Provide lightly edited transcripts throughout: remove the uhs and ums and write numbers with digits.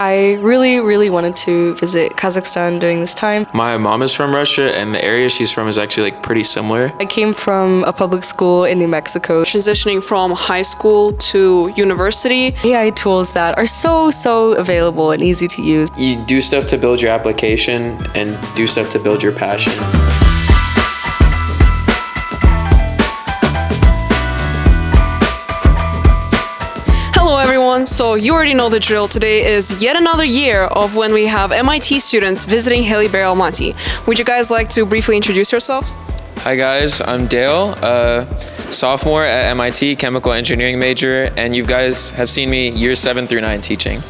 I really wanted to visit Kazakhstan during this time. My mom is from Russia, and the area she's from is actually pretty similar. I came from a public school in New Mexico. Transitioning from high school to university. AI tools that are so available and easy to use. You do stuff to build your application and do stuff to build your passion. Hello everyone, so you already know the drill. Today is yet another year of when we have MIT students visiting Haileybury Almaty. Would you guys like to briefly introduce yourselves? Hi guys, I'm Dale, sophomore at MIT, chemical engineering major, and you guys have seen me years 7 through 9 teaching.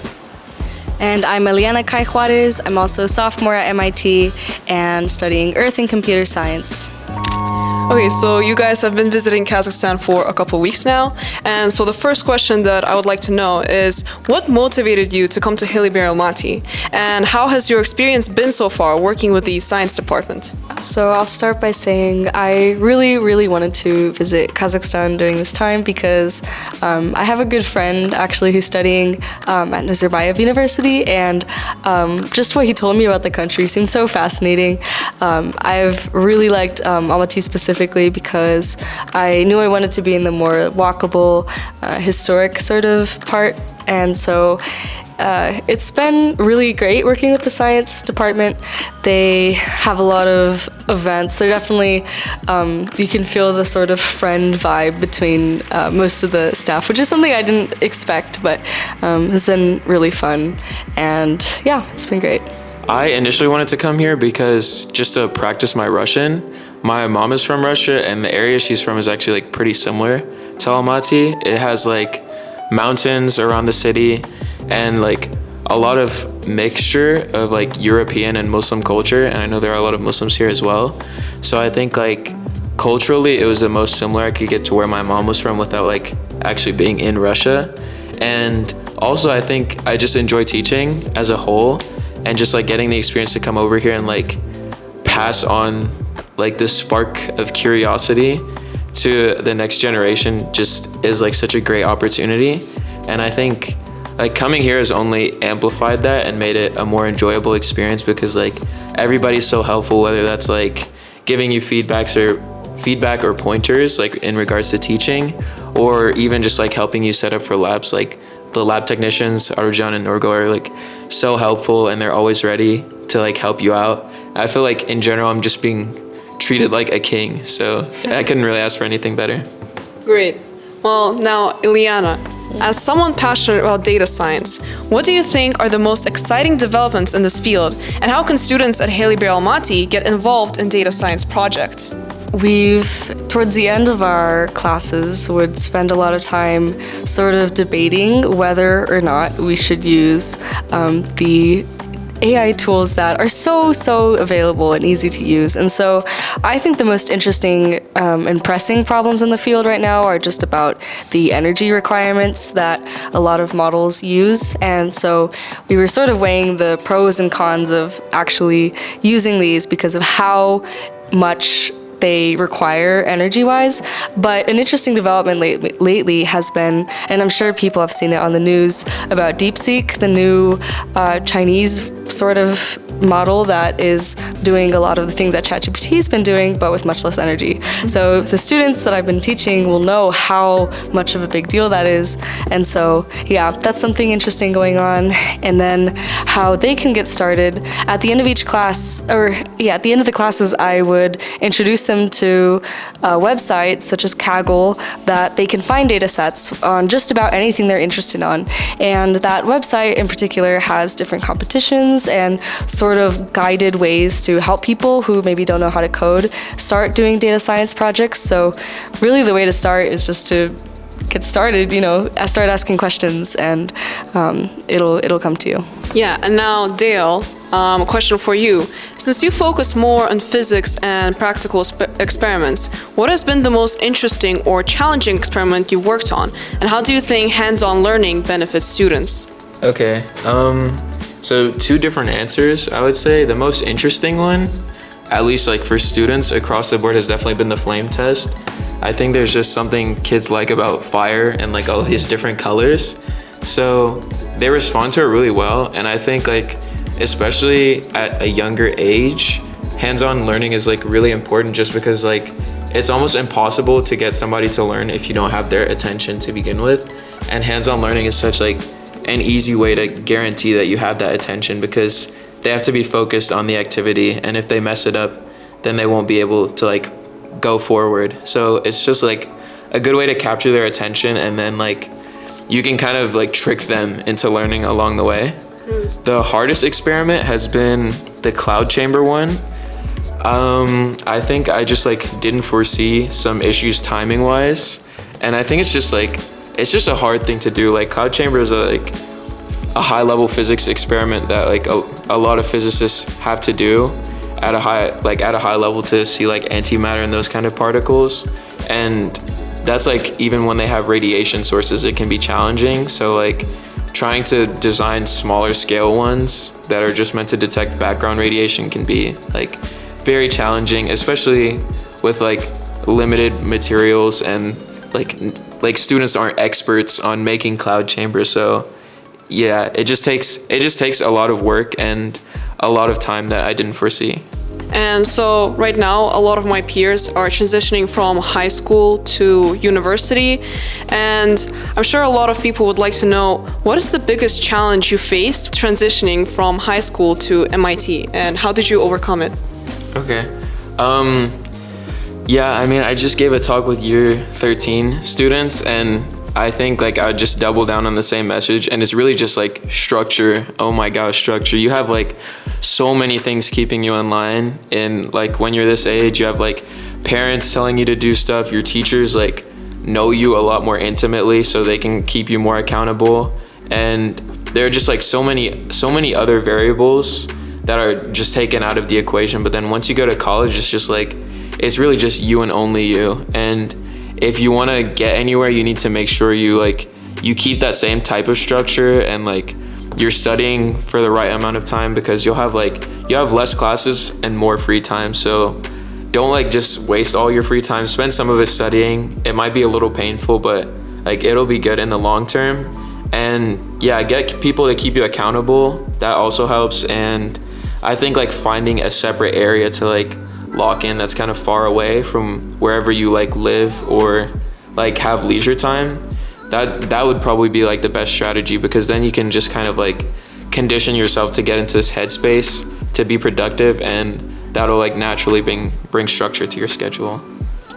And I'm Eliana Juarez. I'm also a sophomore at MIT and studying Earth and Computer Science. Okay, so you guys have been visiting Kazakhstan for a couple weeks now, and so the first question that I would like to know is what motivated you to come to Haileybury Almaty, and how has your experience been so far working with the science department? So I'll start by saying I really wanted to visit Kazakhstan during this time because I have a good friend actually who's studying at Nazarbayev University, and just what he told me about the country seemed so fascinating. I've really liked Almaty specifically because I knew I wanted to be in the more walkable, historic sort of part, and so it's been really great working with the science department. They have a lot of events. They're definitely, you can feel the sort of friend vibe between most of the staff, which is something I didn't expect, but has been really fun. And yeah, it's been great. I initially wanted to come here because just to practice my Russian. My mom is from Russia, and the area she's from is actually pretty similar to Almaty. It has mountains around the city and a lot of mixture of European and Muslim culture, and I know there are a lot of Muslims here as well. So I think culturally it was the most similar I could get to where my mom was from without actually being in Russia. And also I think I just enjoy teaching as a whole, and just getting the experience to come over here and pass on this spark of curiosity to the next generation just is such a great opportunity. And I think coming here has only amplified that and made it a more enjoyable experience because everybody's so helpful, whether that's giving you feedback or pointers in regards to teaching, or even just helping you set up for labs. The lab technicians, Arjan and Norgo, are so helpful, and they're always ready to help you out. I feel in general I'm just being treated like a king, so I couldn't really ask for anything better. Great. Well, now, Eliana, as someone passionate about data science, what do you think are the most exciting developments in this field, and how can students at Haileybury Almaty get involved in data science projects? Towards the end of our classes, would spend a lot of time sort of debating whether or not we should use the AI tools that are so available and easy to use. And so I think the most interesting and pressing problems in the field right now are just about the energy requirements that a lot of models use. And so we were sort of weighing the pros and cons of actually using these because of how much they require energy-wise. But an interesting development lately has been, and I'm sure people have seen it on the news, about DeepSeek, the new Chinese sort of model that is doing a lot of the things that ChatGPT has been doing, but with much less energy. So the students that I've been teaching will know how much of a big deal that is. And so, yeah, that's something interesting going on. And then how they can get started. At the end of each class, at the end of the classes, I would introduce them to websites such as Kaggle that they can find data sets on just about anything they're interested on. And that website in particular has different competitions and sort of guided ways to help people who maybe don't know how to code start doing data science projects. So really the way to start is just to get started, start asking questions, and it'll come to you. Yeah, and now Dale, a question for you. Since you focus more on physics and practical experiments, what has been the most interesting or challenging experiment you worked on, and how do you think hands-on learning benefits students? Okay, so two different answers. I would say the most interesting one, at least for students across the board, has definitely been the flame test. I think there's just something kids like about fire and all these different colors So they respond to it really well. And I think like, especially at a younger age, hands-on learning is like really important just because like it's almost impossible to get somebody to learn if you don't have their attention to begin with. And hands-on learning is such like an easy way to guarantee that you have that attention because they have to be focused on the activity. And if they mess it up, then they won't be able to like go forward. So it's just like a good way to capture their attention, and then like you can kind of like trick them into learning along the way. The hardest experiment has been the cloud chamber one. I think I just like didn't foresee some issues timing wise, and I think it's just a hard thing to do. Like cloud chamber is a high level physics experiment that like a lot of physicists have to do at a high level to see like antimatter and those kind of particles. And that's like even when they have radiation sources, it can be challenging. So like trying to design smaller scale ones that are just meant to detect background radiation can be like very challenging, especially with like limited materials, and like students aren't experts on making cloud chambers. So yeah, it just takes a lot of work and a lot of time that I didn't foresee. And so right now, a lot of my peers are transitioning from high school to university. And I'm sure a lot of people would like to know, what is the biggest challenge you faced transitioning from high school to MIT, and how did you overcome it? Okay. Yeah, I mean, I just gave a talk with year 13 students, and I think like I would just double down on the same message, and it's really just like structure. Oh my gosh, structure. You have like so many things keeping you in line, and like when you're this age, you have like parents telling you to do stuff. Your teachers like know you a lot more intimately, so they can keep you more accountable. And there are just like so many other variables that are just taken out of the equation. But then once you go to college, it's just like it's really just you and only you. And if you want to get anywhere, you need to make sure you keep that same type of structure, and like you're studying for the right amount of time, because you have less classes and more free time. So don't like just waste all your free time. Spend some of it studying. It might be a little painful, but like it'll be good in the long term. And yeah, get people to keep you accountable. That also helps. And I think like finding a separate area to like lock in that's kind of far away from wherever you like live or like have leisure time, that would probably be like the best strategy, because then you can just kind of like condition yourself to get into this headspace to be productive, and that'll like naturally bring structure to your schedule.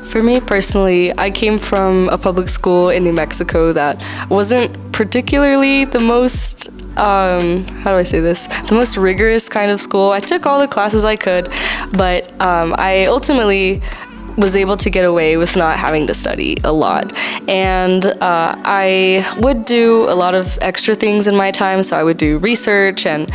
For me personally, I came from a public school in New Mexico that wasn't particularly the most, the most rigorous kind of school. I took all the classes I could, but I ultimately was able to get away with not having to study a lot. And I would do a lot of extra things in my time, so I would do research and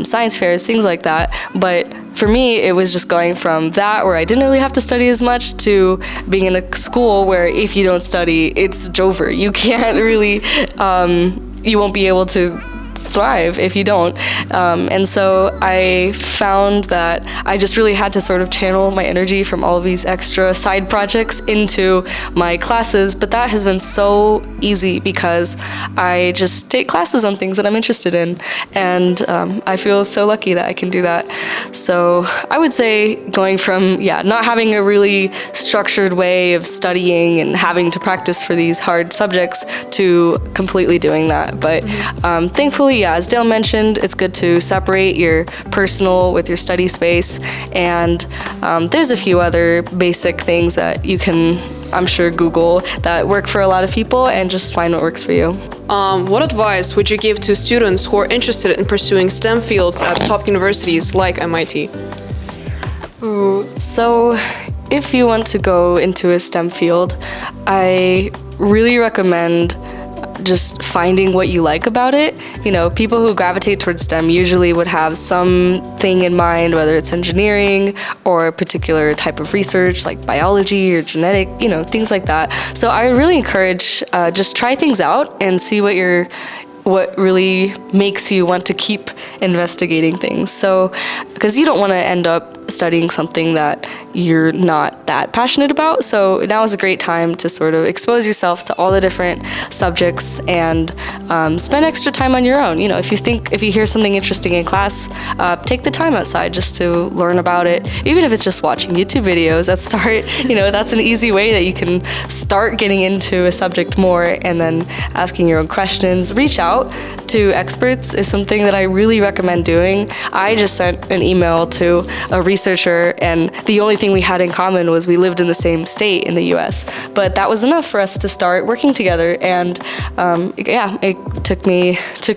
science fairs, things like that. But for me, it was just going from that, where I didn't really have to study as much, to being in a school where if you don't study, it's over. You can't really, you won't be able to thrive if you don't. And so I found that I just really had to sort of channel my energy from all of these extra side projects into my classes. But that has been so easy because I just take classes on things that I'm interested in. And I feel so lucky that I can do that. So I would say going from, not having a really structured way of studying and having to practice for these hard subjects to completely doing that. But thankfully, as Dale mentioned, it's good to separate your personal with your study space, and there's a few other basic things that you can, I'm sure, Google that work for a lot of people, and just find what works for you. What advice would you give to students who are interested in pursuing STEM fields at top universities like MIT? So if you want to go into a STEM field, I really recommend just finding what you like about it. You know, people who gravitate towards STEM usually would have something in mind, whether it's engineering or a particular type of research like biology or genetic, things like that. So I really encourage just try things out and see what you're what really makes you want to keep investigating things. So, because you don't want to end up studying something that you're not that passionate about. So now is a great time to sort of expose yourself to all the different subjects and spend extra time on your own. You know, if you hear something interesting in class, take the time outside just to learn about it. Even if it's just watching YouTube videos at start, that's an easy way that you can start getting into a subject more, and then asking your own questions. Reach out to experts is something that I really recommend doing. I just sent an email to a researcher, and the only thing we had in common was we lived in the same state in the US. But that was enough for us to start working together, and it took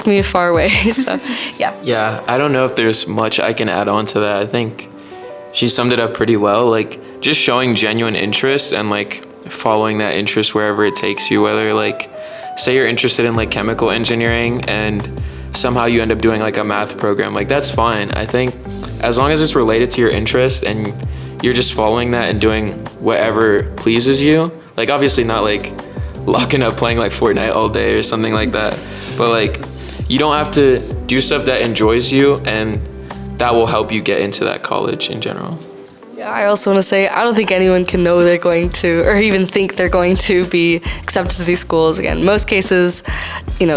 me a far way. So Yeah, I don't know if there's much I can add on to that. I think she summed it up pretty well. Like, just showing genuine interest and like following that interest wherever it takes you, whether like say you're interested in like chemical engineering and somehow you end up doing like a math program, like that's fine. I think as long as it's related to your interest and you're just following that and doing whatever pleases you, like obviously not like locking up playing like Fortnite all day or something like that, but like you don't have to do stuff that enjoys you, and that will help you get into that college in general. Yeah, I also want to say, I don't think anyone can know they're going to, or even think they're going to be accepted to these schools. Again, most cases,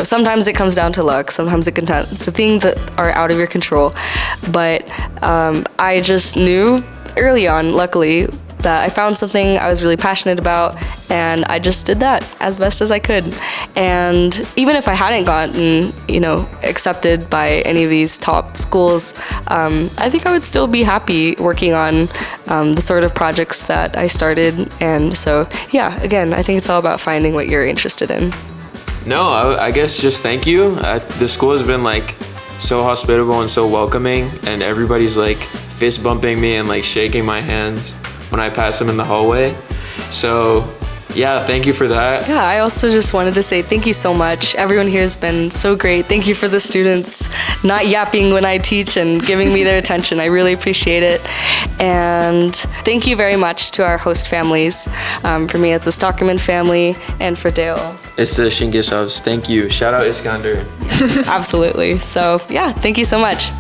sometimes it comes down to luck. Sometimes it's the things that are out of your control. But I just knew early on, luckily, that I found something I was really passionate about, and I just did that as best as I could. And even if I hadn't gotten, accepted by any of these top schools, I think I would still be happy working on the sort of projects that I started. And so, yeah, again, I think it's all about finding what you're interested in. No, I guess just thank you. The school has been like so hospitable and so welcoming, and everybody's like fist bumping me and like shaking my hands when I pass them in the hallway. So yeah, thank you for that. Yeah, I also just wanted to say thank you so much. Everyone here has been so great. Thank you for the students not yapping when I teach and giving me their attention. I really appreciate it. And thank you very much to our host families. For me, it's the Stockerman family, and for Dale, it's the Shingishovs. Thank you. Shout out Iskander. Absolutely. So yeah, thank you so much.